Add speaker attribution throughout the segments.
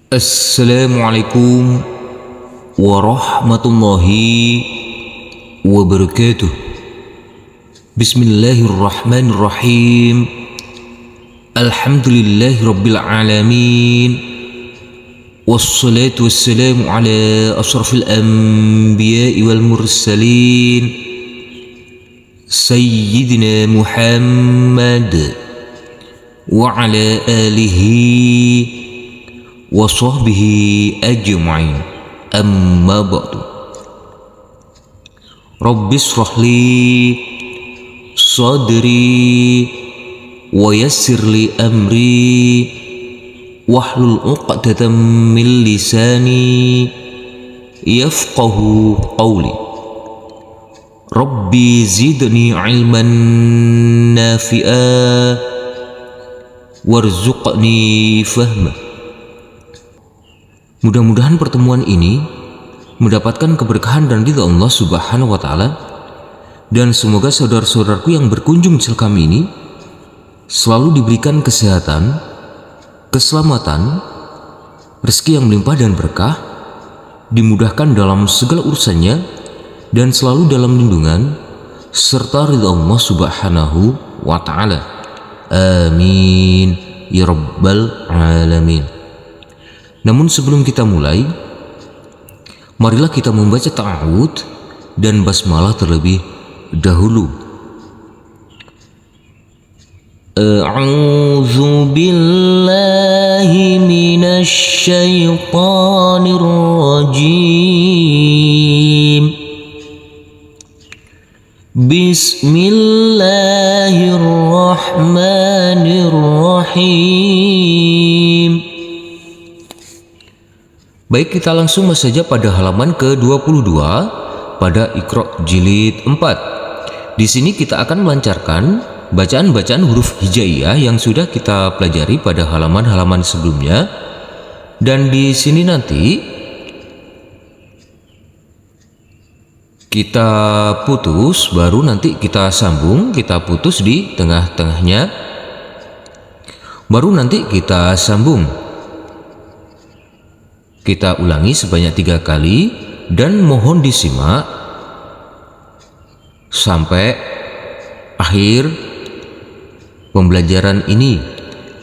Speaker 1: Assalamualaikum warahmatullahi wabarakatuh. Bismillahirrahmanirrahim. Alhamdulillahi rabbil alamin. Wassalatu wassalamu ala ashrafil anbiya'i wal mursalin Sayyidina Muhammad wa ala alihi wa sahbihi ajma'in, amma ba'du. Rabbi shrahli sadri wa yassirli amri wahlul 'uqdatam min lisani yafqahu qawli. Rabbi zidni ilman nafi'a warzuqni fahma. Mudah-mudahan pertemuan ini mendapatkan keberkahan dan ridha Allah Subhanahu wa Ta'ala, dan semoga saudara-saudaraku yang berkunjung di kami ini selalu diberikan kesehatan, keselamatan, rezeki yang melimpah dan berkah, dimudahkan dalam segala urusannya, dan selalu dalam lindungan serta ridha Allah Subhanahu wa Ta'ala. Amin ya rabbal alamin. Namun sebelum kita mulai, marilah kita membaca ta'awud dan basmalah terlebih dahulu. A'udzu billahi minasy syaithanir rajim. Bismillahirrahmanirrahim. Baik, kita langsung saja pada halaman ke-22 pada Iqra jilid 4. Di sini kita akan melancarkan bacaan-bacaan huruf hijaiyah yang sudah kita pelajari pada halaman-halaman sebelumnya. Dan di sini nanti kita putus, baru nanti kita sambung, kita putus di tengah-tengahnya, baru nanti kita sambung. Kita ulangi sebanyak 3 kali dan mohon disimak sampai akhir pembelajaran ini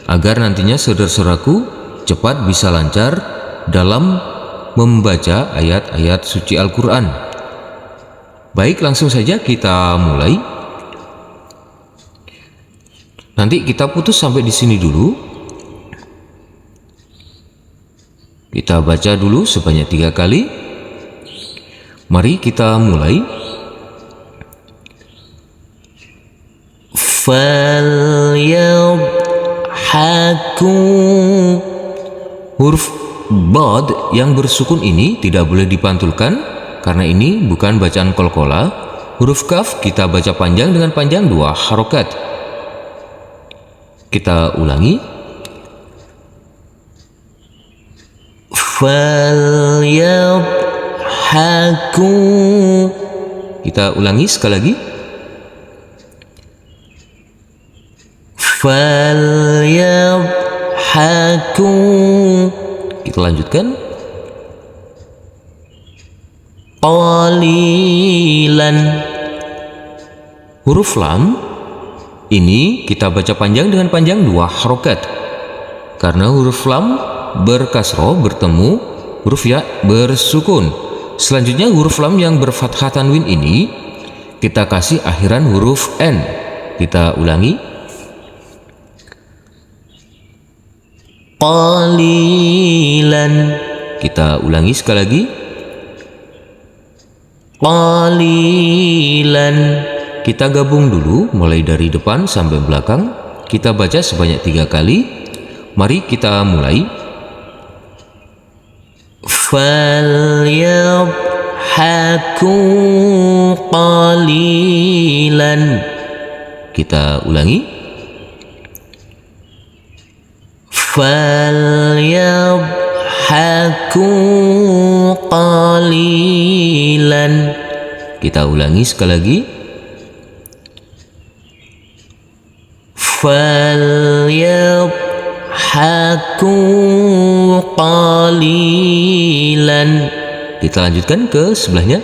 Speaker 1: agar nantinya saudara-saudaraku cepat bisa lancar dalam membaca ayat-ayat suci Al-Quran. Baik, langsung saja kita mulai. Nanti kita putus sampai di sini dulu. Kita baca dulu sebanyak 3 kali. Mari kita mulai. Falyadhaku. Huruf bad yang bersukun ini tidak boleh dipantulkan karena ini bukan bacaan qalqalah. Huruf kaf kita baca panjang dengan panjang 2 harokat. Kita ulangi. Falyadhaku. Kita ulangi sekali lagi. Falyadhaku. Kita lanjutkan. Qalilan. Huruf lam ini kita baca panjang dengan panjang 2 harokat karena huruf lam berkasroh bertemu huruf ya bersukun. Selanjutnya huruf lam yang berfathah tanwin ini kita kasih akhiran huruf n. Kita ulangi. Qalilan. Kita ulangi sekali lagi. Qalilan. Kita gabung dulu mulai dari depan sampai belakang. Kita baca sebanyak 3 kali. Mari kita mulai. Falyadhaku qalilan. Kita ulangi. Falyadhaku qalilan. Kita ulangi sekali lagi. Falyadhaku
Speaker 2: qalilan.
Speaker 1: Kita lanjutkan ke sebelahnya.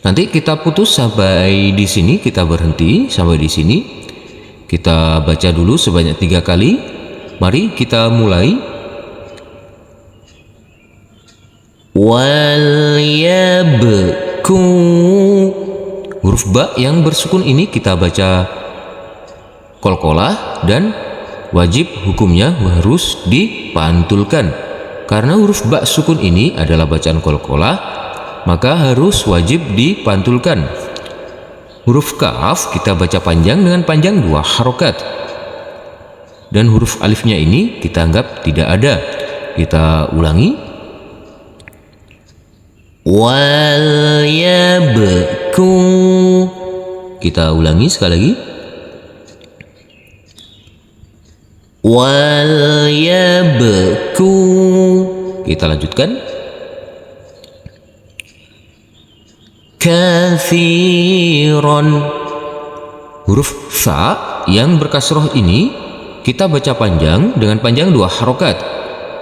Speaker 1: Nanti kita putus sampai di sini, kita berhenti sampai di sini. Kita baca dulu sebanyak 3 kali. Mari kita mulai.
Speaker 2: Wal yabku.
Speaker 1: Huruf ba yang bersukun ini kita baca qalqalah dan wajib hukumnya harus dipantulkan. Karena huruf ba sukun ini adalah bacaan qalqalah, maka harus wajib dipantulkan. Huruf kaf kita baca panjang dengan panjang 2 harokat. Dan huruf alifnya ini kita anggap tidak ada. Kita ulangi.
Speaker 2: Wal yabku.
Speaker 1: Kita ulangi sekali lagi.
Speaker 2: Wal yabku.
Speaker 1: Kita lanjutkan.
Speaker 2: Kathiran.
Speaker 1: Huruf fa yang berkasroh ini kita baca panjang dengan panjang 2 harokat.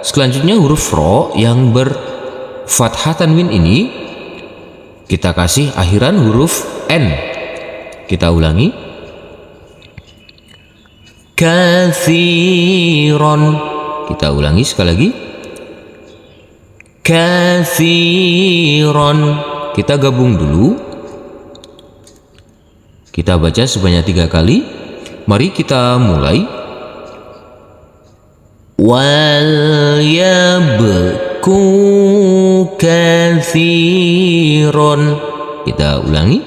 Speaker 1: Selanjutnya huruf ro yang berfathah tanwin ini kita kasih akhiran huruf n. Kita ulangi.
Speaker 2: Kathiran.
Speaker 1: Kita ulangi sekali lagi.
Speaker 2: Kathiran.
Speaker 1: Kita gabung dulu. Kita baca sebanyak 3 kali. Mari kita mulai.
Speaker 2: Wal yabku kathiran.
Speaker 1: Kita ulangi.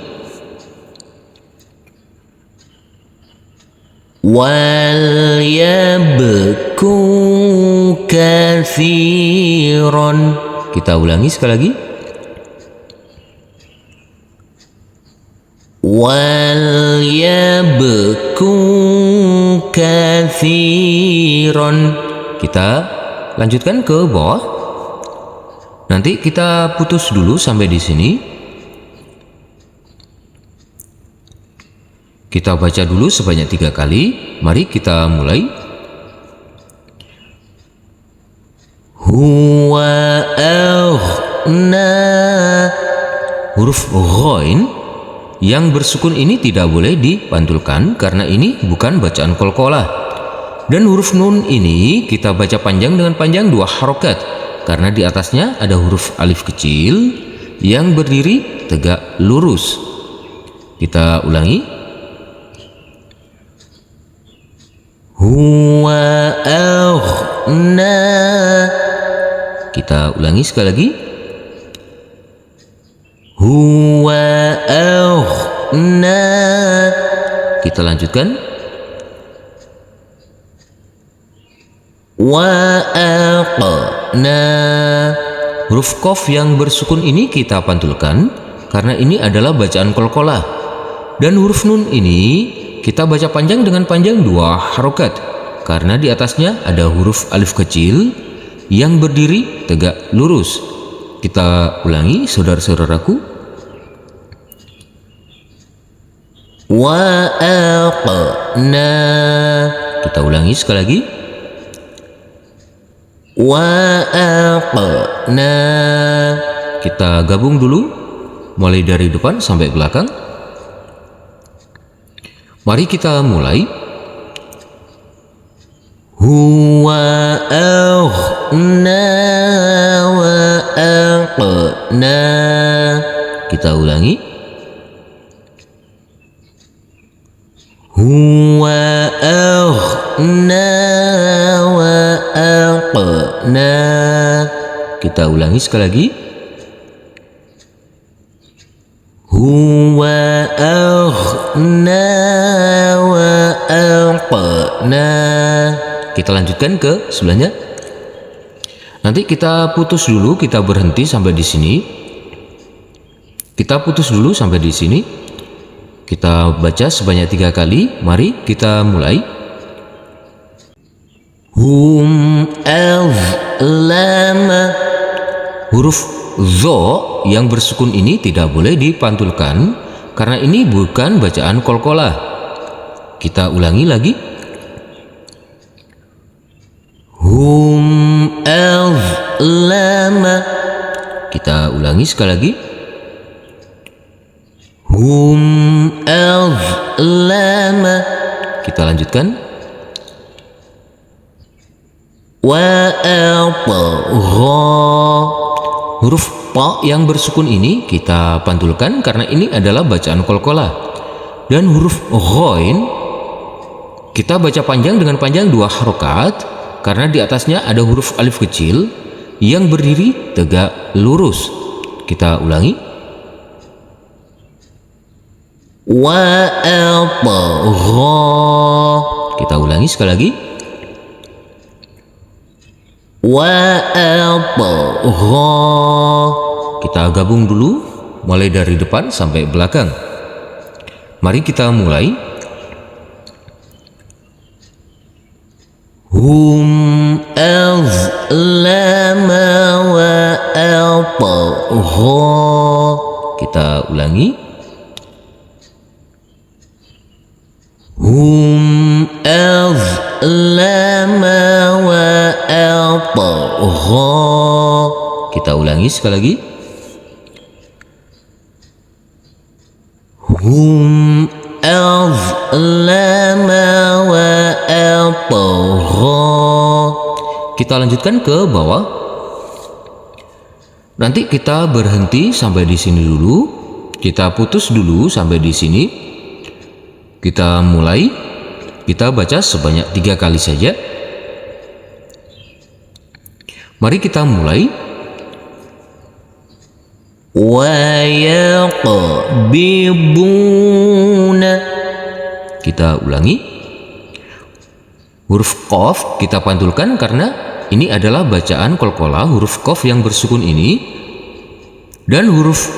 Speaker 2: Wal yabku kathiran.
Speaker 1: Kita ulangi sekali lagi.
Speaker 2: Wal yabku kathiran.
Speaker 1: Kita lanjutkan ke bawah. Nanti kita putus dulu sampai di sini. Kita baca dulu sebanyak 3 kali. Mari kita mulai.
Speaker 2: Huwa aghna.
Speaker 1: Huruf ghain yang bersukun ini tidak boleh dipantulkan karena ini bukan bacaan qalqalah. Dan huruf nun ini kita baca panjang dengan panjang 2 harokat karena di atasnya ada huruf alif kecil yang berdiri tegak lurus. Kita ulangi.
Speaker 2: Huwa aghna.
Speaker 1: Kita ulangi sekali lagi.
Speaker 2: Huwa aghna.
Speaker 1: Kita lanjutkan.
Speaker 2: Wa aqna.
Speaker 1: Huruf qaf yang bersukun ini kita pantulkan karena ini adalah bacaan qalqalah. Dan huruf nun ini kita baca panjang dengan panjang 2 harokat karena di atasnya ada huruf alif kecil yang berdiri tegak lurus. Kita ulangi saudara-saudaraku.
Speaker 2: Wa aqna.
Speaker 1: Kita ulangi sekali lagi.
Speaker 2: Wa aqna.
Speaker 1: Kita gabung dulu mulai dari depan sampai belakang. Mari kita mulai.
Speaker 2: Huwa aghna wa aqna.
Speaker 1: Kita ulangi.
Speaker 2: Huwa aghna wa aqna.
Speaker 1: Kita ulangi sekali lagi.
Speaker 2: Huwa aghna wa aqna.
Speaker 1: Kita lanjutkan ke sebelahnya. Nanti kita putus dulu, kita berhenti sampai di sini. Kita putus dulu sampai di sini. Kita baca sebanyak 3 kali. Mari kita mulai.
Speaker 2: Hum azlama.
Speaker 1: Huruf zo yang bersukun ini tidak boleh dipantulkan karena ini bukan bacaan qalqalah. Kita ulangi lagi.
Speaker 2: hum azlama.
Speaker 1: Kita ulangi sekali lagi.
Speaker 2: Hum azlama.
Speaker 1: Kita lanjutkan.
Speaker 2: Wa atgha.
Speaker 1: Huruf pa yang bersukun ini kita pantulkan karena ini adalah bacaan qalqalah. Dan huruf ghain kita baca panjang dengan panjang 2 harokat karena di atasnya ada huruf alif kecil yang berdiri tegak lurus. Kita ulangi.
Speaker 2: Wa atgha.
Speaker 1: Kita ulangi sekali lagi.
Speaker 2: Wa atgha.
Speaker 1: Kita gabung dulu mulai dari depan sampai belakang. Mari kita mulai.
Speaker 2: Hum azlama wa atgha.
Speaker 1: Kita ulangi.
Speaker 2: Hum azlama wa atgha.
Speaker 1: Kita ulangi sekali lagi.
Speaker 2: Hum azlama wa atgha.
Speaker 1: Kita lanjutkan ke bawah. Nanti kita berhenti sampai di sini dulu. Kita putus dulu sampai di sini. Kita mulai. Kita baca sebanyak 3 kali saja. Mari kita mulai.
Speaker 2: Wa yaqbiduna.
Speaker 1: Kita ulangi. Huruf qaf kita pantulkan karena ini adalah bacaan qalqalah huruf qaf yang bersukun ini. Dan huruf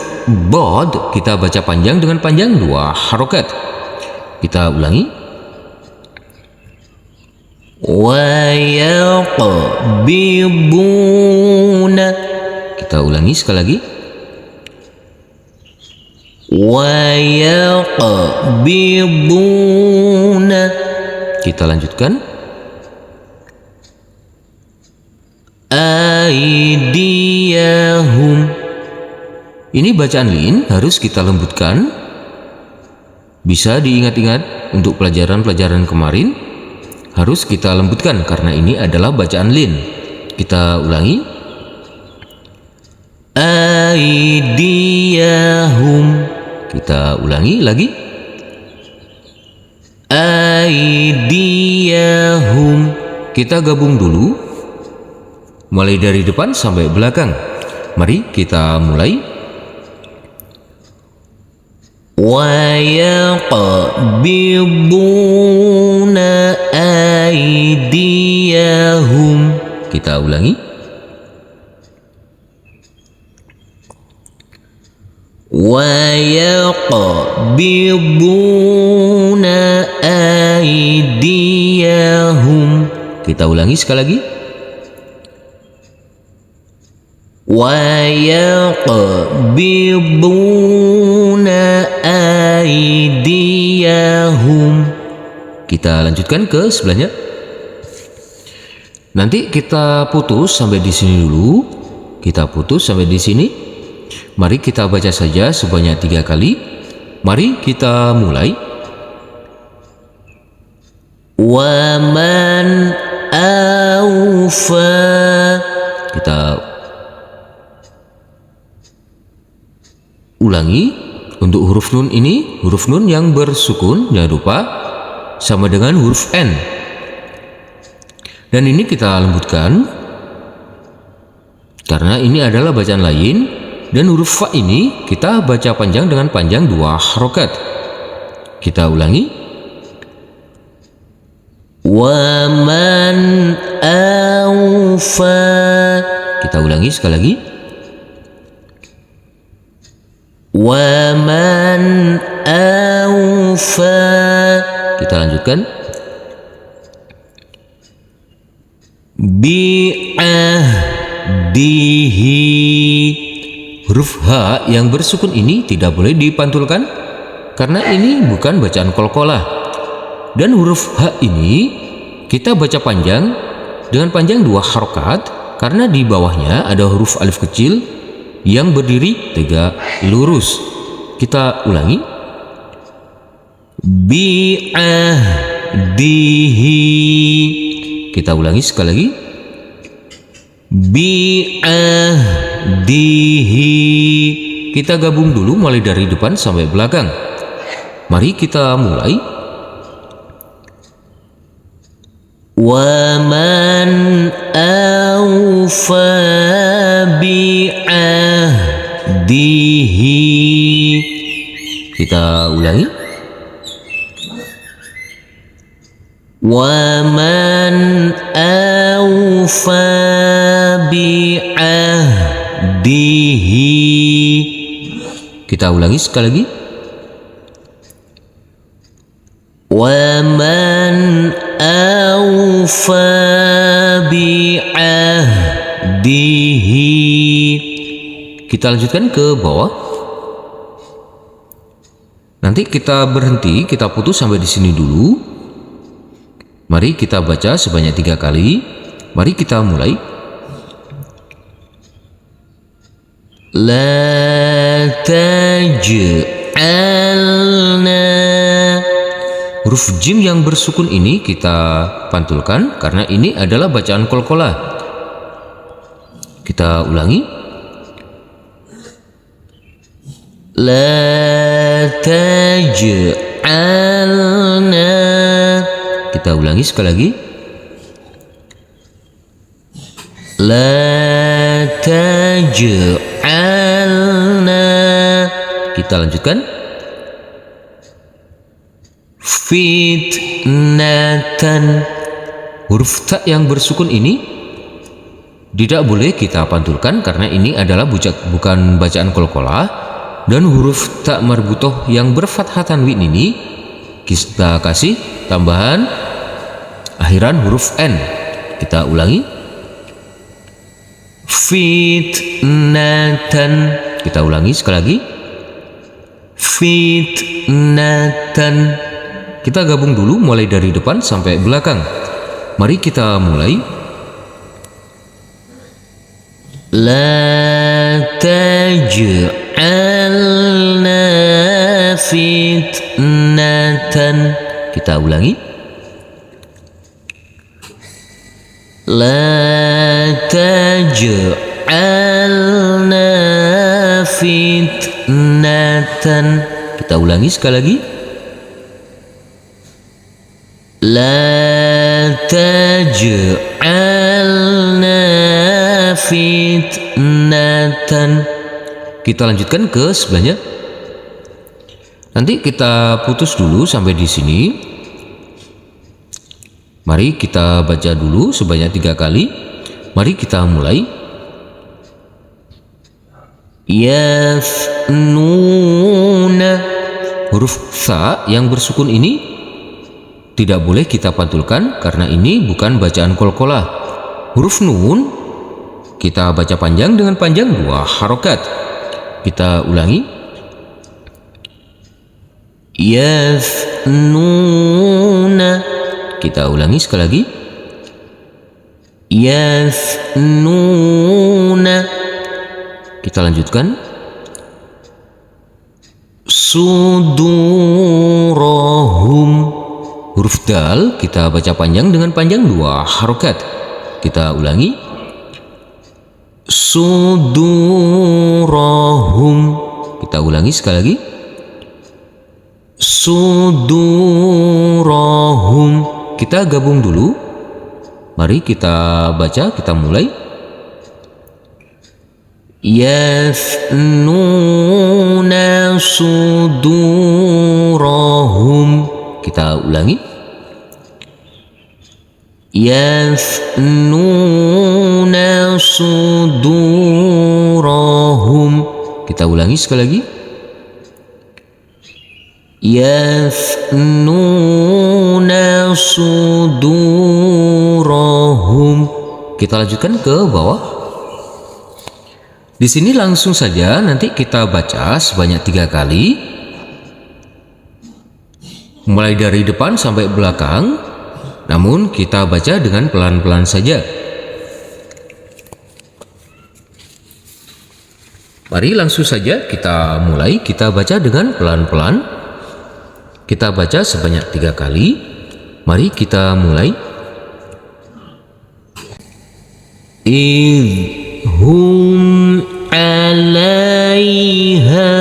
Speaker 1: bod kita baca panjang dengan panjang 2 harokat. Kita ulangi.
Speaker 2: Wa yaqbiduna.
Speaker 1: Kita ulangi sekali lagi.
Speaker 2: Wa yaqbiduna.
Speaker 1: Kita lanjutkan.
Speaker 2: Aydiyahum.
Speaker 1: Ini bacaan lin harus kita lembutkan. Bisa diingat-ingat untuk pelajaran-pelajaran kemarin. Harus kita lembutkan karena ini adalah bacaan lin. Kita ulangi.
Speaker 2: Aydiyahum.
Speaker 1: Kita ulangi lagi.
Speaker 2: Aydiyahum.
Speaker 1: Kita gabung dulu. Mulai dari depan sampai belakang. Mari kita mulai.
Speaker 2: Wa yaqbiduna aydiyahum.
Speaker 1: Kita ulangi.
Speaker 2: Wa yaqbiduna aydiyahum.
Speaker 1: Kita ulangi sekali lagi.
Speaker 2: Wa yaqbiduna aydiyahum.
Speaker 1: Kita lanjutkan ke sebelahnya. Nanti kita putus sampai di sini dulu. Kita putus sampai di sini. Mari kita baca saja sebanyak 3 kali. Mari kita mulai.
Speaker 2: Wa man awfa.
Speaker 1: Kita ulangi. Untuk huruf nun ini, huruf nun yang bersukun, jangan lupa sama dengan huruf N. Dan ini kita lembutkan karena ini adalah bacaan lain. Dan huruf fa ini kita baca panjang dengan panjang 2 harokat. Kita ulangi.
Speaker 2: Wa man awfa.
Speaker 1: Kita ulangi sekali lagi.
Speaker 2: Wa man awfa.
Speaker 1: Kita lanjutkan.
Speaker 2: Bi'ahdihi.
Speaker 1: Huruf H yang bersukun ini tidak boleh dipantulkan karena ini bukan bacaan qalqalah. Dan huruf H ini kita baca panjang dengan panjang 2 harokat karena di bawahnya ada huruf alif kecil yang berdiri tegak lurus. Kita ulangi. Bi'ahdihi. Kita ulangi sekali lagi. Bi'ahdihi. Kita gabung dulu mulai dari depan sampai belakang. Mari kita mulai.
Speaker 2: Wa man awfa bi'ahdihi.
Speaker 1: Kita ulangi.
Speaker 2: Wa man awfa bi'ahdihi.
Speaker 1: Kita ulangi sekali lagi.
Speaker 2: Wa man awfa bi'ahdihi.
Speaker 1: Kita lanjutkan ke bawah. Nanti kita berhenti, kita putus sampai di sini dulu. Mari kita baca sebanyak 3 kali. Mari kita mulai.
Speaker 2: La taj'alna.
Speaker 1: Huruf jim yang bersukun ini kita pantulkan karena ini adalah bacaan qalqalah. Kita ulangi.
Speaker 2: La taj'alna.
Speaker 1: Kita ulangi sekali lagi.
Speaker 2: La taj'alna.
Speaker 1: Kita lanjutkan.
Speaker 2: Fitnatan.
Speaker 1: Huruf ta yang bersukun ini tidak boleh kita pantulkan karena ini adalah bukan bacaan qalqalah, dan huruf ta marbutoh yang berfathah tanwin ini kita kasih tambahan akhiran huruf n. Kita ulangi.
Speaker 2: Fitnatan.
Speaker 1: Kita ulangi sekali lagi.
Speaker 2: Fitnatan.
Speaker 1: Kita gabung dulu mulai dari depan sampai belakang. Mari kita mulai.
Speaker 2: La taj'alna fitnatan.
Speaker 1: Kita ulangi.
Speaker 2: La taj'alna fitnatan.
Speaker 1: Kita ulangi sekali lagi.
Speaker 2: La taj'alna fitnatan.
Speaker 1: Kita lanjutkan ke sebelahnya. Nanti kita putus dulu sampai di sini. Mari kita baca dulu sebanyak 3 kali. Mari kita mulai.
Speaker 2: Yafnuna.
Speaker 1: Huruf tha yang bersukun ini tidak boleh kita pantulkan karena ini bukan bacaan qalqalah. Huruf nun kita baca panjang dengan panjang 2 harokat. Kita ulangi.
Speaker 2: Yafnuna.
Speaker 1: Kita ulangi sekali lagi.
Speaker 2: Yafnuna.
Speaker 1: Kita lanjutkan.
Speaker 2: Sudurahum.
Speaker 1: Huruf dal kita baca panjang dengan panjang 2 harokat. Kita ulangi.
Speaker 2: Sudurahum.
Speaker 1: Kita ulangi sekali lagi.
Speaker 2: Sudurahum.
Speaker 1: Kita gabung dulu. Mari kita baca, kita mulai.
Speaker 2: Yafnuna sudurahum.
Speaker 1: Kita ulangi.
Speaker 2: Yafnuna sudurahum.
Speaker 1: Kita ulangi sekali lagi.
Speaker 2: Yafnuna sudurahum.
Speaker 1: Kita lanjutkan ke bawah. Di sini langsung saja nanti kita baca sebanyak 3 kali. Mulai dari depan sampai belakang. namun kita baca dengan pelan-pelan saja. Mari langsung saja kita mulai. Kita baca dengan pelan-pelan. Kita baca sebanyak 3 kali. Mari kita mulai.
Speaker 2: Hum 'alaiha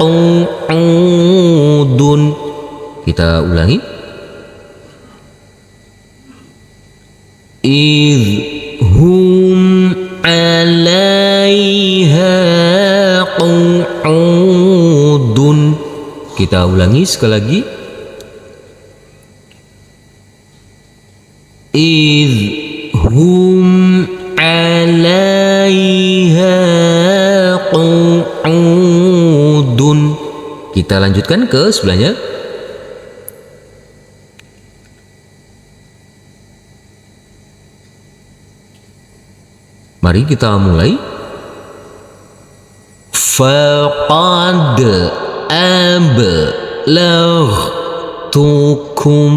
Speaker 2: qu'udun.
Speaker 1: Kita ulangi.
Speaker 2: Hum 'alaiha qu'udun.
Speaker 1: Kita ulangi sekali lagi.
Speaker 2: Hum 'alaiha qu'udun.
Speaker 1: Kita lanjutkan ke sebelahnya. Mari kita mulai.
Speaker 2: Faqad ablaghtukum.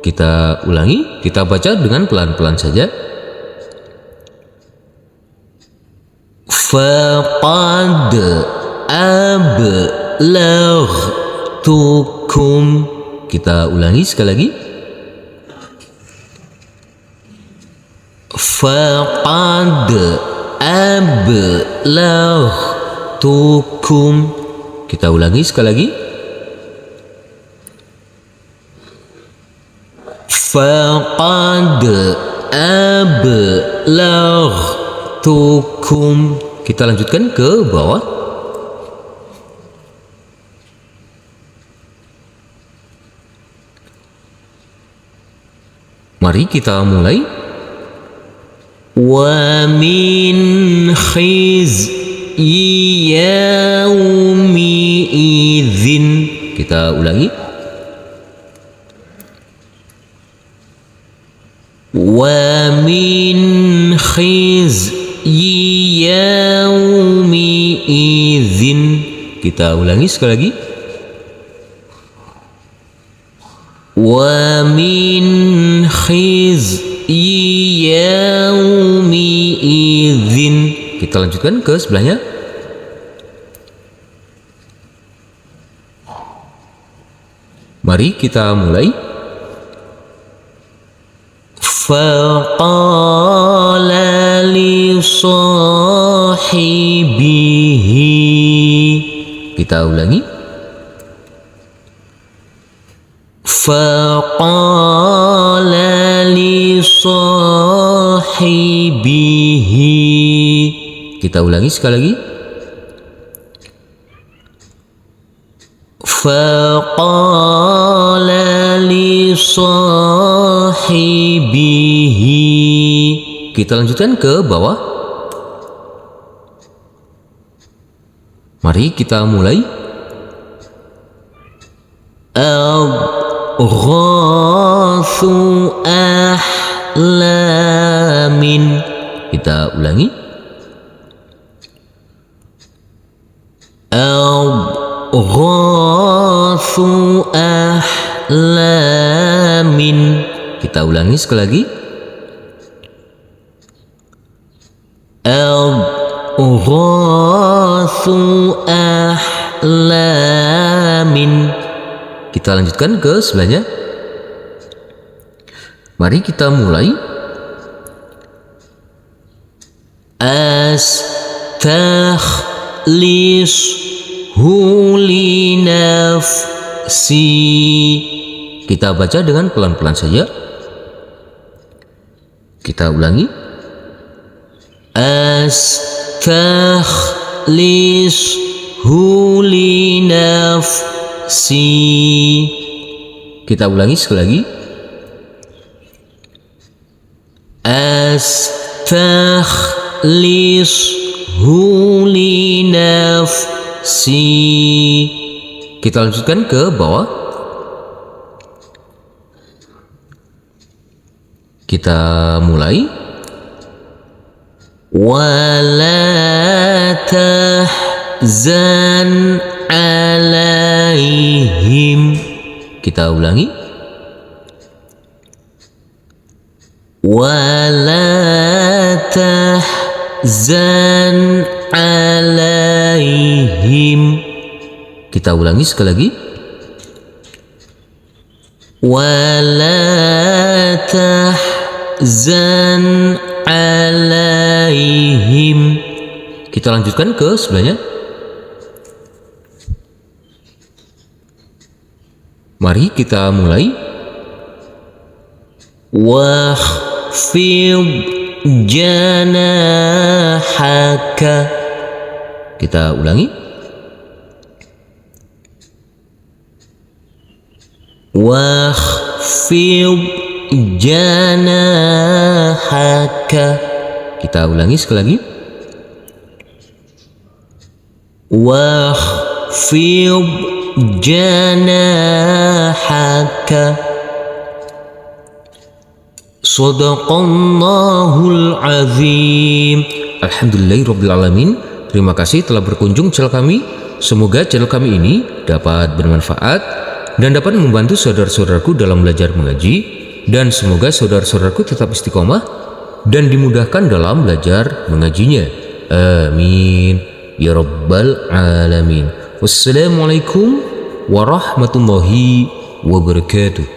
Speaker 1: Kita ulangi. Kita baca dengan pelan-pelan saja.
Speaker 2: Faqad ablaghtukum.
Speaker 1: Kita ulangi sekali lagi.
Speaker 2: Faqad ablaghtukum.
Speaker 1: Kita ulangi sekali lagi.
Speaker 2: Faqad ablaghtukum.
Speaker 1: Kita lanjutkan ke bawah. Mari kita mulai.
Speaker 2: Wa min khizyi yaumi idzin.
Speaker 1: Kita ulangi.
Speaker 2: Wa min khizyi yaumi idzin.
Speaker 1: Kita ulangi sekali lagi.
Speaker 2: Wa min khizyi yaumi idzin.
Speaker 1: Kita lanjutkan ke sebelahnya. Mari kita mulai.
Speaker 2: Faqala li sahibihi.
Speaker 1: Kita ulangi.
Speaker 2: Faqala li sahibihi.
Speaker 1: Kita ulangi sekali lagi.
Speaker 2: Faqala li sahibihi.
Speaker 1: Kita lanjutkan ke bawah. Mari kita mulai.
Speaker 2: Adghathu ahlamin.
Speaker 1: Kita ulangi.
Speaker 2: Adghathu ahlamin.
Speaker 1: Kita ulangi sekali lagi.
Speaker 2: Adghathu ahlamin.
Speaker 1: Kita lanjutkan ke sebelahnya. Mari kita mulai.
Speaker 2: Astakhlishu li nafsi.
Speaker 1: Kita baca dengan pelan-pelan saja. Kita ulangi.
Speaker 2: Astakhlishu li nafsi.
Speaker 1: Kita ulangi sekali lagi.
Speaker 2: Astakhlishu li nafsi.
Speaker 1: Kita lanjutkan ke bawah. Kita mulai.
Speaker 2: Wala tahzan alaihim.
Speaker 1: Kita ulangi.
Speaker 2: ولا تحزن عليهم.
Speaker 1: Kita ulangi sekali lagi.
Speaker 2: ولا تحزن عليهم.
Speaker 1: Kita lanjutkan ke sebelahnya. Mari kita mulai.
Speaker 2: واخفض جناحك.
Speaker 1: Kita ulangi.
Speaker 2: واخفض جناحك.
Speaker 1: Kita ulangi sekali lagi.
Speaker 2: واخفض جناحك. Sadaqallahul azim.
Speaker 1: Alhamdulillahirrabbilalamin. Terima kasih telah berkunjung channel kami. Semoga channel kami ini dapat bermanfaat dan dapat membantu saudara-saudaraku dalam belajar mengaji. Dan semoga saudara-saudaraku tetap istiqomah dan dimudahkan dalam belajar mengajinya. Amin ya rabbal alamin. Wassalamualaikum warahmatullahi wabarakatuh.